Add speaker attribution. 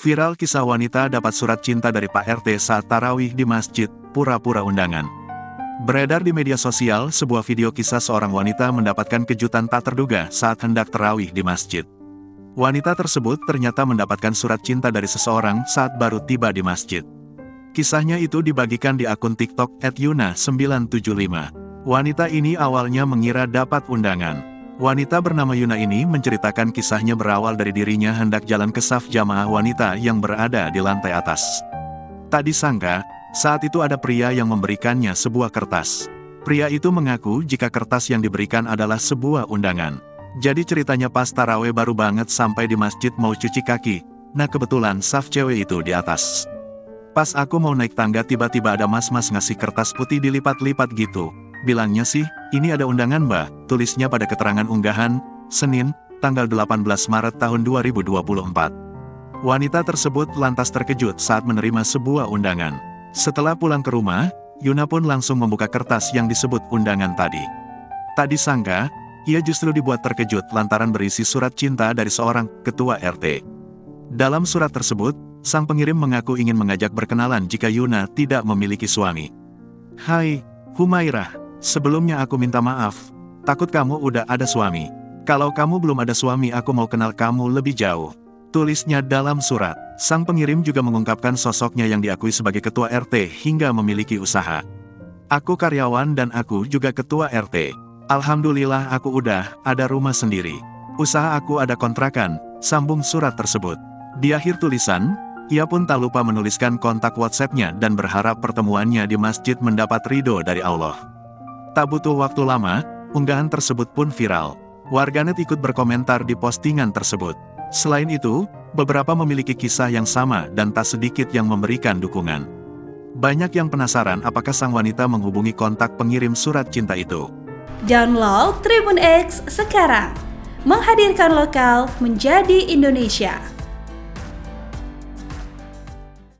Speaker 1: Viral kisah wanita dapat surat cinta dari Pak RT saat tarawih di masjid, pura-pura undangan. Beredar di media sosial sebuah video kisah seorang wanita mendapatkan kejutan tak terduga saat hendak tarawih di masjid. Wanita tersebut ternyata mendapatkan surat cinta dari seseorang saat baru tiba di masjid. Kisahnya itu dibagikan di akun TikTok @yuna975. Wanita ini awalnya mengira dapat undangan. Wanita bernama Yuna ini menceritakan kisahnya berawal dari dirinya hendak jalan ke saf jamaah wanita yang berada di lantai atas. Tak disangka, saat itu ada pria yang memberikannya sebuah kertas. Pria itu mengaku jika kertas yang diberikan adalah sebuah undangan. Jadi ceritanya pas taraweh baru banget sampai di masjid mau cuci kaki. Nah kebetulan saf cewek itu di atas. Pas aku mau naik tangga tiba-tiba ada mas-mas ngasih kertas putih dilipat-lipat gitu. Bilangnya sih, ini ada undangan mbak, tulisnya pada keterangan unggahan, Senin, tanggal 18 Maret tahun 2024. Wanita tersebut lantas terkejut saat menerima sebuah undangan. Setelah pulang ke rumah, Yuna pun langsung membuka kertas yang disebut undangan tadi. Tak disangka, ia justru dibuat terkejut lantaran berisi surat cinta dari seorang ketua RT. Dalam surat tersebut, sang pengirim mengaku ingin mengajak berkenalan jika Yuna tidak memiliki suami. Hai, Humairah. Sebelumnya aku minta maaf, takut kamu udah ada suami. Kalau kamu belum ada suami aku mau kenal kamu lebih jauh. Tulisnya dalam surat. Sang pengirim juga mengungkapkan sosoknya yang diakui sebagai ketua RT hingga memiliki usaha. Aku karyawan dan aku juga ketua RT. Alhamdulillah aku udah ada rumah sendiri. Usaha aku ada kontrakan, sambung surat tersebut. Di akhir tulisan, ia pun tak lupa menuliskan kontak WhatsApp-nya dan berharap pertemuannya di masjid mendapat ridho dari Allah. Tak butuh waktu lama, unggahan tersebut pun viral. Warganet ikut berkomentar di postingan tersebut. Selain itu, beberapa memiliki kisah yang sama dan tak sedikit yang memberikan dukungan. Banyak yang penasaran apakah sang wanita menghubungi kontak pengirim surat cinta itu.
Speaker 2: Download Tribun X sekarang, menghadirkan lokal menjadi Indonesia.